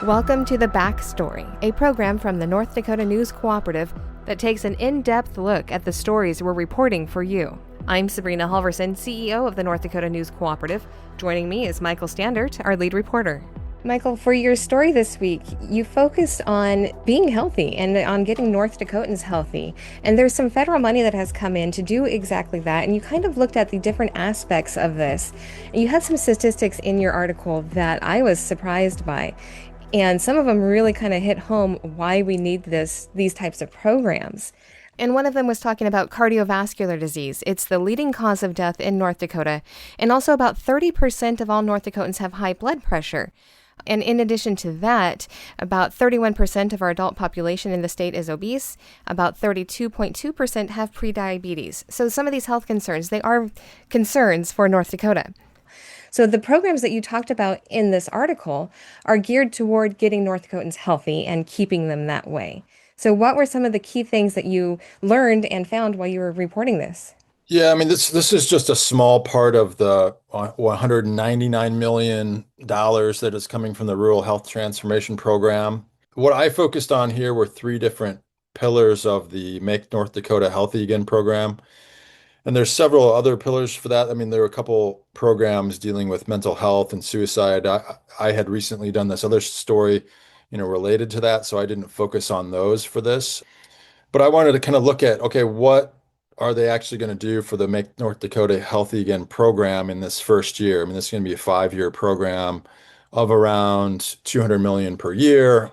Welcome to The Backstory, a program from the North Dakota News Cooperative that takes an in-depth look at the stories we're reporting for you. I'm Sabrina Halvorson, CEO of the North Dakota News Cooperative. Joining me is Michael Standaert, our lead reporter. Michael, for your story this week, you focused on being healthy and on getting North Dakotans healthy. And there's some federal money that has come in to do exactly that. And you kind of looked at the different aspects of this. And you had some statistics in your article that I was surprised by. And some of them really kind of hit home why we need these types of programs. And one of them was talking about cardiovascular disease. It's the leading cause of death in North Dakota. And also about 30% of all North Dakotans have high blood pressure. And in addition to that, about 31% of our adult population in the state is obese. About 32.2% have prediabetes. So some of these health concerns, they are concerns for North Dakota. So the programs that you talked about in this article are geared toward getting North Dakotans healthy and keeping them that way. So what were some of the key things that you learned and found while you were reporting this? Yeah, I mean this is just a small part of the $199 million that is coming from the Rural Health Transformation Program. What I focused on here were three different pillars of the Make North Dakota Healthy Again program. And there's several other pillars for that. I mean, there were a couple programs dealing with mental health and suicide. I had recently done this other story, related to that, so I didn't focus on those for this. But I wanted to kind of look at, okay, what are they actually going to do for the Make North Dakota Healthy Again program in this first year? I mean, this is going to be a 5-year program of around 200 million per year.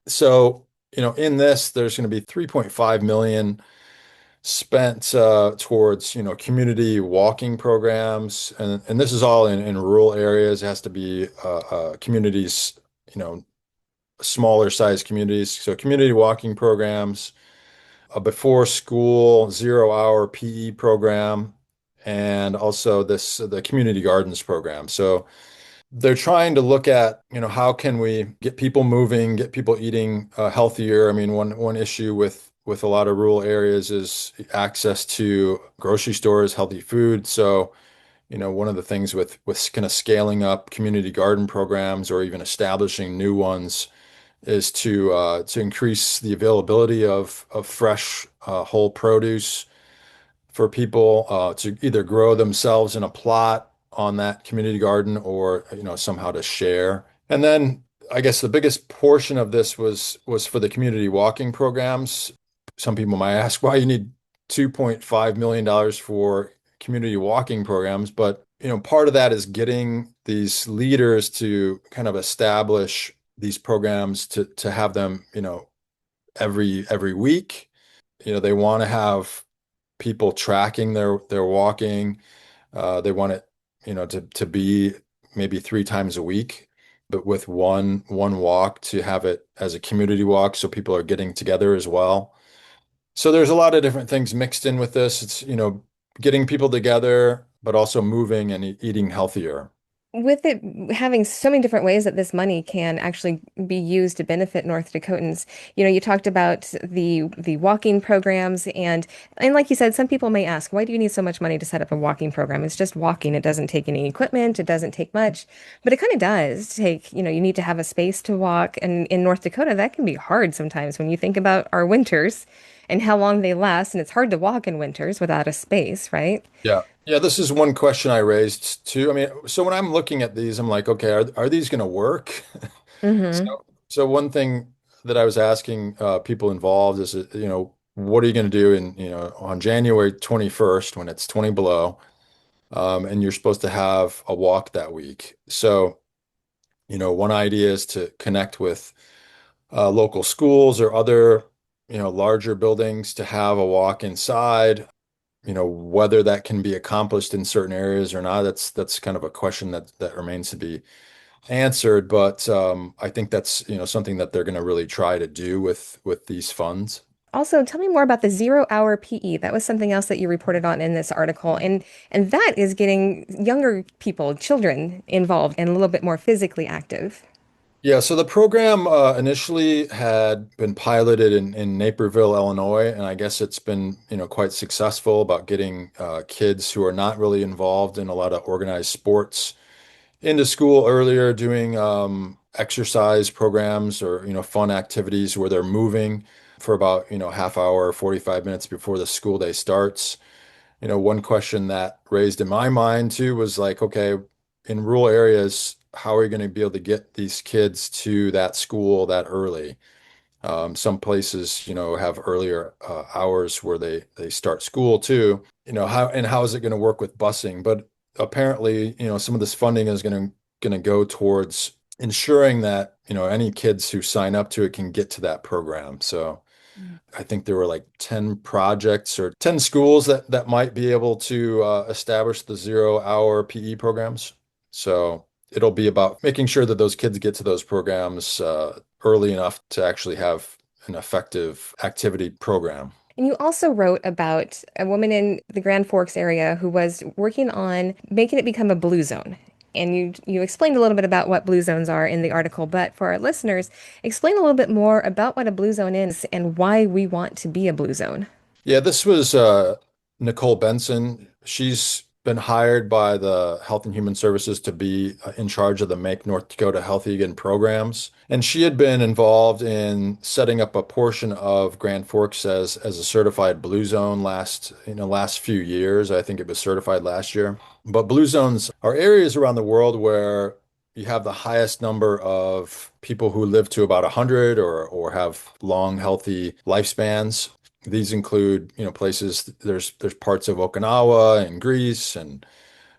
So, in this, there's going to be 3.5 million spent towards, community walking programs. And this is all in rural areas. It has to be communities, smaller size communities. So community walking programs, a before school 0-hour PE program, and also the community gardens program. So they're trying to look at, how can we get people moving, get people eating healthier. I mean, one issue with a lot of rural areas is access to grocery stores, healthy food. So, one of the things with kind of scaling up community garden programs or even establishing new ones is to increase the availability of fresh whole produce for people to either grow themselves in a plot on that community garden or somehow to share. And then I guess the biggest portion of this was for the community walking programs. Some people might ask why you need $2.5 million for community walking programs, but part of that is getting these leaders to kind of establish these programs to have them, every week. They want to have people tracking their walking. They want it, to be maybe 3 times a week, but with one walk to have it as a community walk, so people are getting together as well. So there's a lot of different things mixed in with this. It's, getting people together, but also moving and eating healthier. With it having so many different ways that this money can actually be used to benefit North Dakotans, you talked about the walking programs and like you said, some people may ask, why do you need so much money to set up a walking program? It's just walking. It doesn't take any equipment. It doesn't take much, but it kind of does take, you need to have a space to walk. And in North Dakota, that can be hard sometimes when you think about our winters and how long they last. And it's hard to walk in winters without a space, right? Yeah. Yeah, this is one question I raised too. I mean, so when I'm looking at these, I'm like, okay, are these going to work? Mm-hmm. So one thing that I was asking people involved is, what are you going to do on January 21st when it's 20 below, and you're supposed to have a walk that week. So, one idea is to connect with local schools or other, larger buildings to have a walk inside. Whether that can be accomplished in certain areas or not, that's kind of a question that remains to be answered. But I think that's, something that they're going to really try to do with these funds. Also, tell me more about the 0-hour PE. That was something else that you reported on in this article. And that is getting younger people, children involved and a little bit more physically active. Yeah, so the program initially had been piloted in Naperville, Illinois, and I guess it's been, quite successful about getting kids who are not really involved in a lot of organized sports into school earlier, doing exercise programs or, fun activities where they're moving for about, half hour, 45 minutes before the school day starts. One question that raised in my mind too was like, okay, in rural areas, how are you going to be able to get these kids to that school that early? Some places, have earlier hours where they start school too. How is it going to work with busing? But apparently, some of this funding is going to go towards ensuring that, any kids who sign up to it can get to that program. So I think there were like 10 projects or 10 schools that might be able to establish the 0 hour PE programs. So it'll be about making sure that those kids get to those programs early enough to actually have an effective activity program. And you also wrote about a woman in the Grand Forks area who was working on making it become a blue zone. And you explained a little bit about what blue zones are in the article, but for our listeners, explain a little bit more about what a blue zone is and why we want to be a blue zone. Yeah, this was Nicole Benson. She's been hired by the Health and Human Services to be in charge of the Make North Dakota Healthy Again programs. And she had been involved in setting up a portion of Grand Forks as a certified blue zone last few years. I think it was certified last year. But blue zones are areas around the world where you have the highest number of people who live to about 100 or have long, healthy lifespans. These include, places, there's parts of Okinawa and Greece and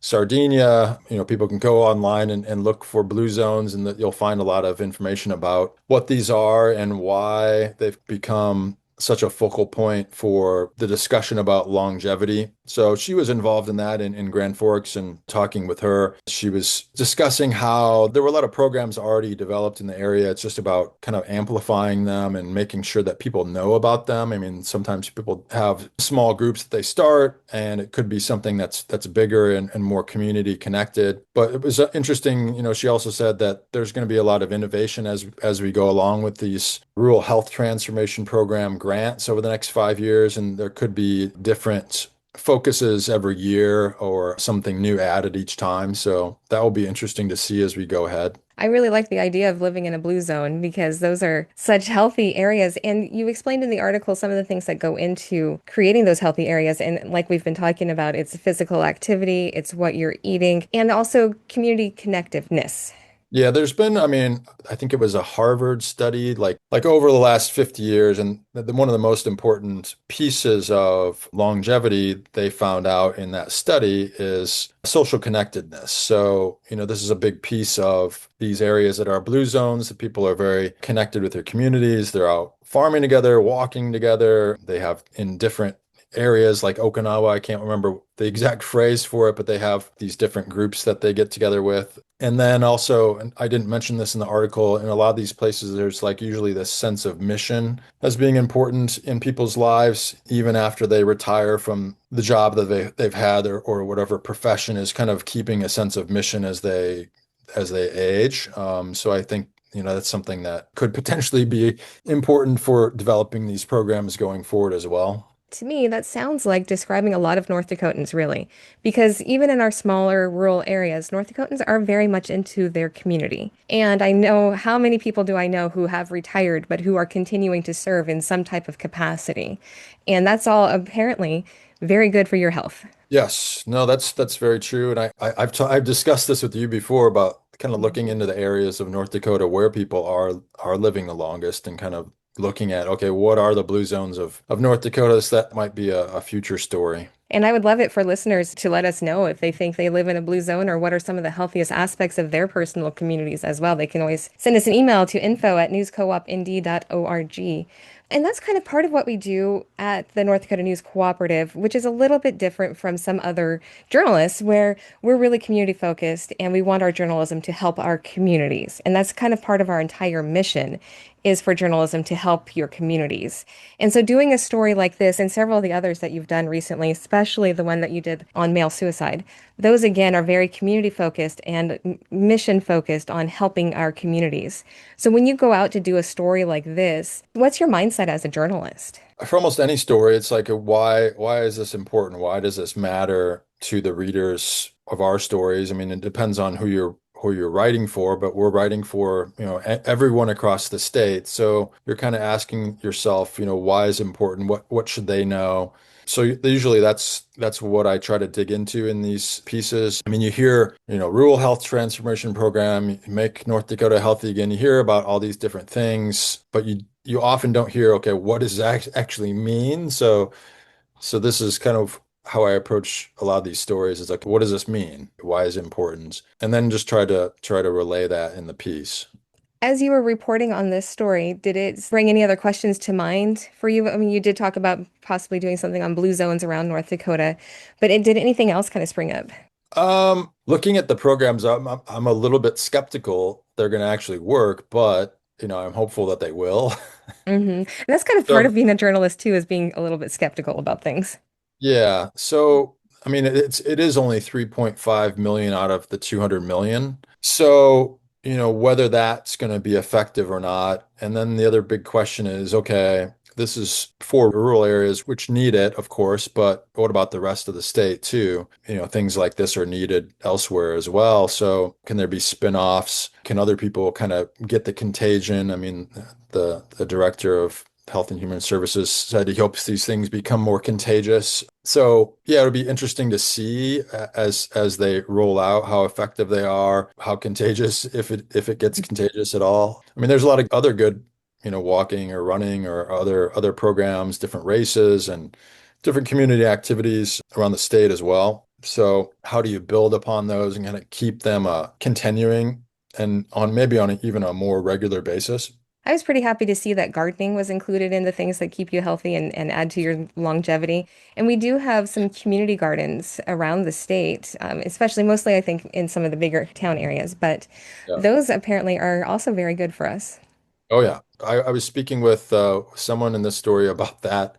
Sardinia. People can go online and look for blue zones, and that you'll find a lot of information about what these are and why they've become such a focal point for the discussion about longevity. So she was involved in that in Grand Forks, and talking with her, she was discussing how there were a lot of programs already developed in the area. It's just about kind of amplifying them and making sure that people know about them. I mean, sometimes people have small groups that they start, and it could be something that's bigger and more community connected. But it was interesting, she also said that there's going to be a lot of innovation as we go along with these rural health transformation program grants over the next 5 years, and there could be different focuses every year or something new added each time. So that will be interesting to see as we go ahead. I really like the idea of living in a blue zone because those are such healthy areas. And you explained in the article some of the things that go into creating those healthy areas. And like we've been talking about, it's physical activity, it's what you're eating, and also community connectiveness. Yeah, there's been, I mean, I think it was a Harvard study like over the last 50 years, and one of the most important pieces of longevity they found out in that study is social connectedness. So, this is a big piece of these areas that are blue zones. The people are very connected with their communities. They're out farming together, walking together. They have in different areas like Okinawa. I can't remember the exact phrase for it, but they have these different groups that they get together with. And then also, and I didn't mention this in the article, in a lot of these places, there's like usually this sense of mission as being important in people's lives, even after they retire from the job that they've had or whatever profession, is kind of keeping a sense of mission as they age. So I think that's something that could potentially be important for developing these programs going forward as well. To me, that sounds like describing a lot of North Dakotans, really, because even in our smaller rural areas, North Dakotans are very much into their community. And I know how many people do I know who have retired, but who are continuing to serve in some type of capacity. And that's all apparently very good for your health. Yes, no, that's very true, and I've discussed this with you before about kind of looking into the areas of North Dakota where people are living the longest, and kind of looking at, okay, what are the blue zones of North Dakota? So that might be a future story. And I would love it for listeners to let us know if they think they live in a blue zone or what are some of the healthiest aspects of their personal communities as well. They can always send us an email to info@newscoopnd.org. And that's kind of part of what we do at the North Dakota News Cooperative, which is a little bit different from some other journalists where we're really community focused and we want our journalism to help our communities. And that's kind of part of our entire mission is for journalism to help your communities. And so doing a story like this and several of the others that you've done recently, especially the one that you did on male suicide, those again are very community focused and mission focused on helping our communities. So when you go out to do a story like this, what's your mindset as a journalist? For almost any story, it's like why is this important? Why does this matter to the readers of our stories? I mean, it depends on who you're writing for, but we're writing for, everyone across the state. So you're kind of asking yourself, why is it important? What should they know? So usually that's what I try to dig into in these pieces. I mean, you hear, rural health transformation program, make North Dakota healthy again. You hear about all these different things, but you often don't hear, okay, what does that actually mean? So this is kind of how I approach a lot of these stories is like, what does this mean? Why is it important? And then just try to relay that in the piece. As you were reporting on this story, did it bring any other questions to mind for you? I mean, you did talk about possibly doing something on blue zones around North Dakota, but did anything else kind of spring up? Looking at the programs, I'm a little bit skeptical they're going to actually work, but I'm hopeful that they will. And that's kind of part of So being a journalist too, is being a little bit skeptical about things. yeah, so I mean it is only 3.5 million out of the 200 million. So, whether that's going to be effective or not. And then the other big question is, okay, this is for rural areas which need it, of course, but what about the rest of the state too? Things like this are needed elsewhere as well. So, can there be spin-offs? Can other people kind of get the contagion? I mean, the director of Health and Human Services said he hopes these things become more contagious. So yeah, it'll be interesting to see as they roll out how effective they are, how contagious if it gets contagious at all. I mean, there's a lot of other good, walking or running or other programs, different races and different community activities around the state as well. So how do you build upon those and kind of keep them continuing and on maybe on even a more regular basis? I was pretty happy to see that gardening was included in the things that keep you healthy and add to your longevity. And we do have some community gardens around the state, especially mostly, I think, in some of the bigger town areas. But Yeah. those apparently are also very good for us. Oh yeah. I was speaking with someone in this story about that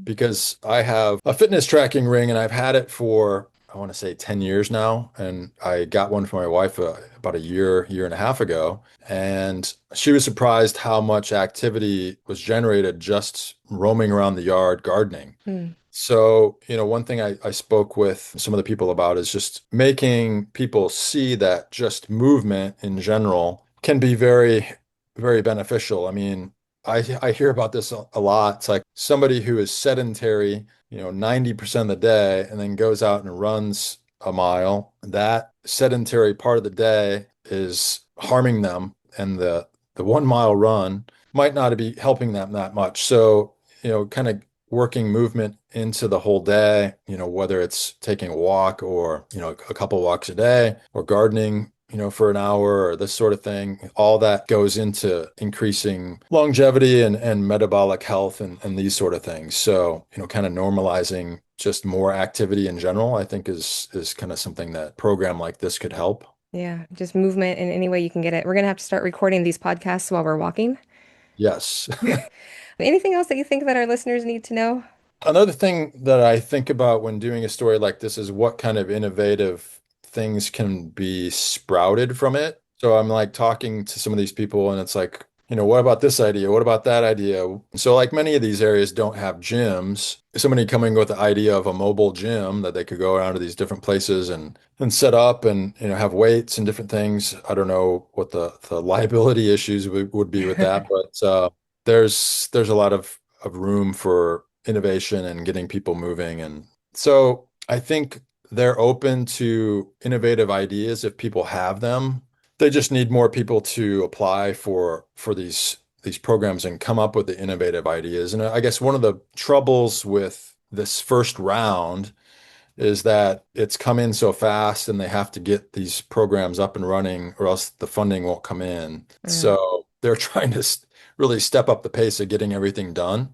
because I have a fitness tracking ring and I've had it for, I want to say 10 years now. And I got one for my wife about a year and a half ago. And she was surprised how much activity was generated just roaming around the yard gardening. Mm. So, one thing I spoke with some of the people about is just making people see that just movement in general can be very, very beneficial. I mean, I hear about this a lot. It's like somebody who is sedentary, 90% of the day and then goes out and runs a mile. That sedentary part of the day is harming them, and the 1 mile run might not be helping them that much. So, kind of working movement into the whole day, whether it's taking a walk or, a couple walks a day or gardening, for an hour or this sort of thing, all that goes into increasing longevity and metabolic health and these sort of things. So, kind of normalizing just more activity in general, I think is kind of something that program like this could help. Yeah, just movement in any way you can get it. We're gonna have to start recording these podcasts while we're walking. Yes. Anything else that you think that our listeners need to know? Another thing that I think about when doing a story like this is what kind of innovative things can be sprouted from it. So I'm like talking to some of these people and it's like, what about this idea? What about that idea? So like many of these areas don't have gyms. Somebody coming with the idea of a mobile gym that they could go around to these different places and set up and have weights and different things. I don't know what the liability issues would be with that, but there's a lot of room for innovation and getting people moving. And so I think they're open to innovative ideas if people have them. They just need more people to apply for these programs and come up with the innovative ideas. And I guess one of the troubles with this first round is that it's come in so fast and they have to get these programs up and running or else the funding won't come in. Mm. So they're trying to really step up the pace of getting everything done.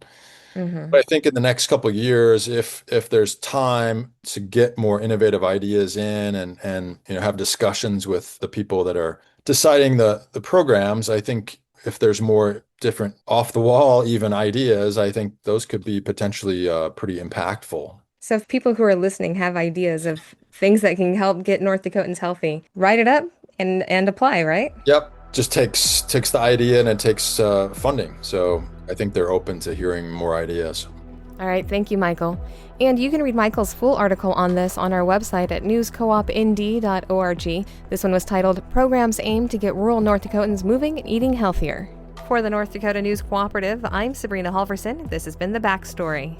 Hmm. But I think in the next couple of years, if there's time to get more innovative ideas in and have discussions with the people that are deciding the programs, I think if there's more different off the wall even ideas, I think those could be potentially pretty impactful. So if people who are listening have ideas of things that can help get North Dakotans healthy, write it up and apply, right? Yep, just takes the idea and it takes funding. So I think they're open to hearing more ideas. All right, thank you, Michael. And you can read Michael's full article on this on our website at newscoopnd.org. This one was titled, Programs Aim to Get Rural North Dakotans Moving and Eating Healthier. For the North Dakota News Cooperative, I'm Sabrina Halvorson. This has been The Backstory.